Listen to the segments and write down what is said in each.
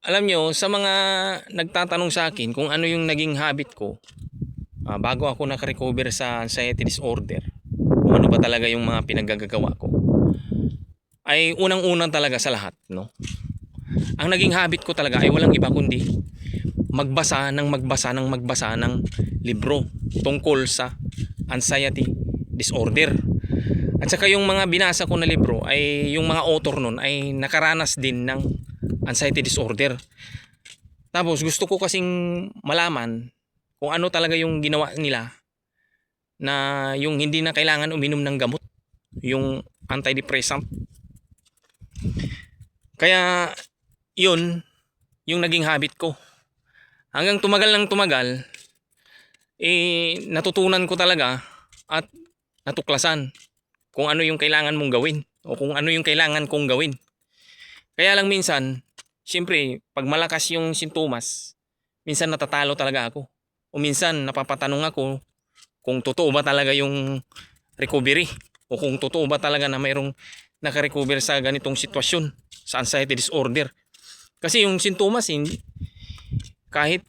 Alam nyo, sa mga nagtatanong sa akin kung ano yung naging habit ko bago ako nakarecover sa anxiety disorder, kung ano ba talaga yung mga pinaggagawa ko, ay unang-unang talaga sa lahat, no? Ang naging habit ko talaga ay walang iba kundi magbasa ng libro tungkol sa anxiety disorder. At saka yung mga binasa ko na libro ay yung mga author nun ay nakaranas din ng anxiety disorder. Tapos gusto ko kasing malaman kung ano talaga yung ginawa nila na yung hindi na kailangan uminom ng gamot, yung antidepressant. Kaya yun yung naging habit ko. Hanggang tumagal ng tumagal, natutunan ko talaga at natuklasan kung ano yung kailangan mong gawin o kung ano yung kailangan kong gawin. Kaya lang minsan, siyempre, pag malakas yung sintomas, minsan natatalo talaga ako. O minsan napapatanong ako kung totoo ba talaga yung recovery o kung totoo ba talaga na mayroong nakarecover sa ganitong sitwasyon sa anxiety disorder. Kasi yung sintomas kahit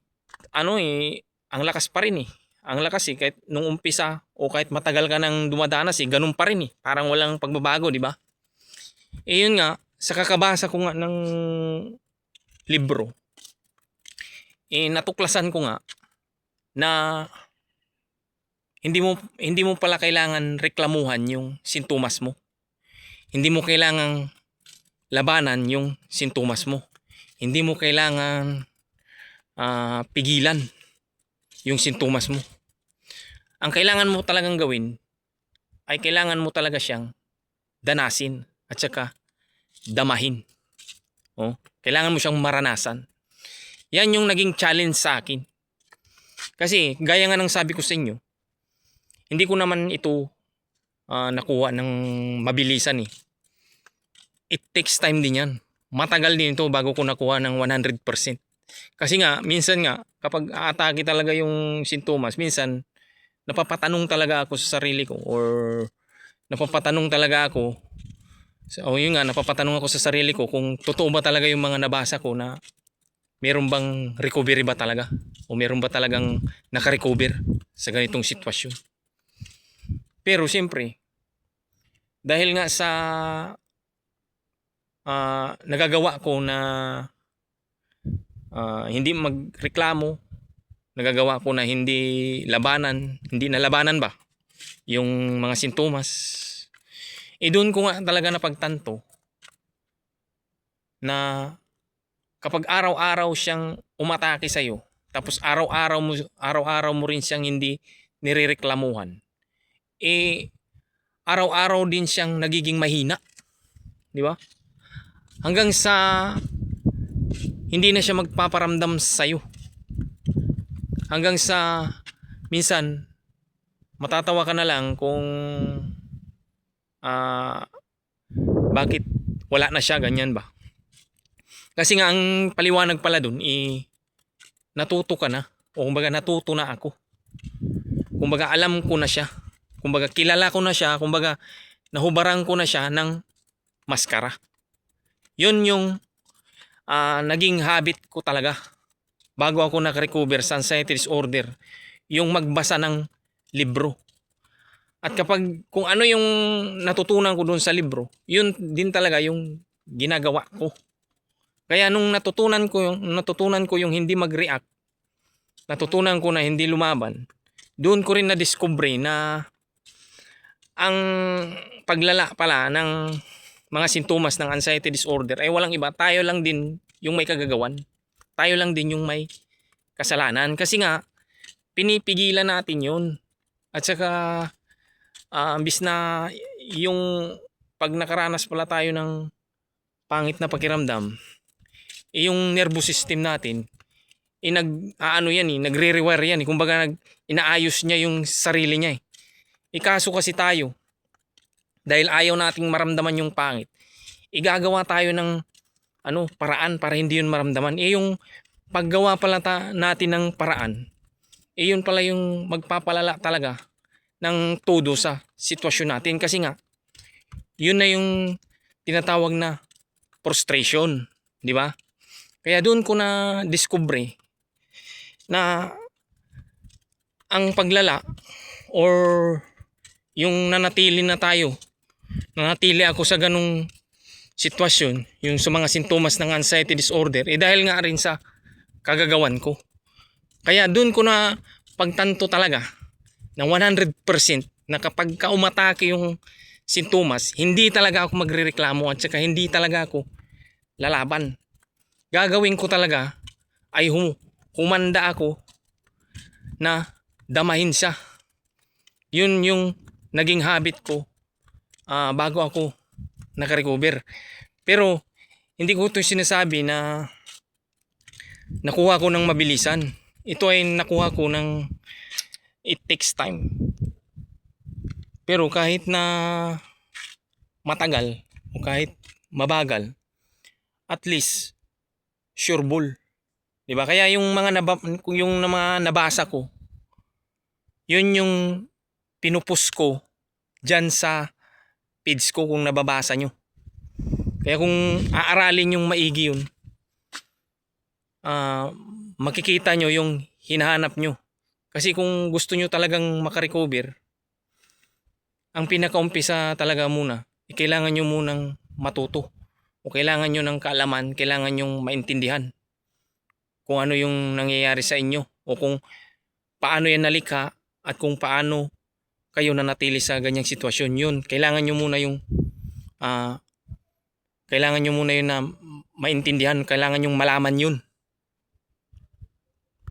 ang lakas pa rin eh. Ang lakas kahit nung umpisa o kahit matagal ka nang dumadanas ganun pa rin eh. Parang walang pagbabago, di ba? Yun nga, sa kakabasa ko nga ng libro, natuklasan ko nga na hindi mo pala kailangan reklamuhan yung sintomas mo. Hindi mo kailangang labanan yung sintomas mo. Hindi mo kailangan pigilan yung sintomas mo. Ang kailangan mo talagang gawin ay kailangan mo talaga siyang danasin at saka damahin. Kailangan mo siyang maranasan. Yan yung naging challenge sa akin. Kasi gaya nga ng sabi ko sa inyo, hindi ko naman ito nakuha ng mabilisan eh. It takes time din yan. Matagal din ito bago ko nakuha ng 100%. Kasi nga, minsan nga, kapag aatake talaga yung sintomas, minsan, napapatanong talaga ako sa sarili ko or napapatanong talaga ako napapatanong ako sa sarili ko kung totoo ba talaga yung mga nabasa ko na meron bang recovery ba talaga o meron ba talagang nakarecover sa ganitong sitwasyon. Pero siyempre, dahil nga sa nagagawa ko na hindi magreklamo, nagagawa ko na hindi nalabanan ba yung mga sintomas, doon ko nga talaga napagtanto na kapag araw-araw siyang umatake sa'yo, tapos araw-araw mo rin siyang hindi nirereklamuhan, araw-araw din siyang nagiging mahina, di ba? Hanggang sa hindi na siya magpaparamdam sa'yo. Hanggang sa minsan matatawa ka na lang kung bakit wala na siya, ganyan ba? Kasi nga ang paliwanag pala dun natuto ka na o kumbaga natuto na ako. Kumbaga alam ko na siya. Kumbaga kilala ko na siya, kumbaga nahubaran ko na siya ng maskara. Yun yung naging habit ko talaga bago ako nakarecover sa anxiety disorder, yung magbasa ng libro. At kapag kung ano yung natutunan ko doon sa libro, yun din talaga yung ginagawa ko. Kaya nung natutunan ko yung hindi mag-react, natutunan ko na hindi lumaban, doon ko rin na-discover na ang paglala pala ng mga sintomas ng anxiety disorder ay walang iba, tayo lang din yung may kagagawan. Tayo lang din yung may kasalanan. Kasi nga, pinipigilan natin yun. At saka, ambis na yung pag nakaranas pala tayo ng pangit na pakiramdam, yung nervous system natin, nagre-rewire yan. Kumbaga, inaayos niya yung sarili niya. Kaso kasi tayo, dahil ayaw nating maramdaman yung pangit, igagawa tayo ng paraan para hindi yun maramdaman. Yung paggawa pala natin ng paraan, yun pala yung magpapalala talaga ng todo sa sitwasyon natin. Kasi nga, yun na yung tinatawag na frustration, di ba? Kaya doon ko na discover na ang paglala or yung nanatili ako sa ganung sitwasyon, yung sa mga sintomas ng anxiety disorder, dahil nga rin sa kagagawan ko. Kaya doon ko na pagtanto talaga ng 100% na kapag umatake yung sintomas, hindi talaga ako magrereklamo at saka hindi talaga ako lalaban. Gagawin ko talaga ay humanda ako na damahin siya. Yun yung naging habit ko bago ako nakarecover. Pero hindi ko ito sinasabi na nakuha ko ng mabilisan. Ito ay nakuha ko ng it takes time. Pero kahit na matagal o kahit mabagal, at least sure ball. 'Di ba? Kaya yung mga nabasa ko, yun yung pinupus ko diyan sa page ko kung nababasa nyo. Kaya kung aaralin yung maigi yun, makikita nyo yung hinahanap nyo. Kasi kung gusto nyo talagang makarecover, ang pinakaumpisa talaga muna, kailangan nyo munang matuto. O kailangan nyo ng kaalaman, kailangan nyo maintindihan kung ano yung nangyayari sa inyo. O kung paano yan nalikha at kung paano kayo nanatili sa ganyang sitwasyon. Yun, kailangan nyo muna yung na maintindihan, kailangan yung malaman yun.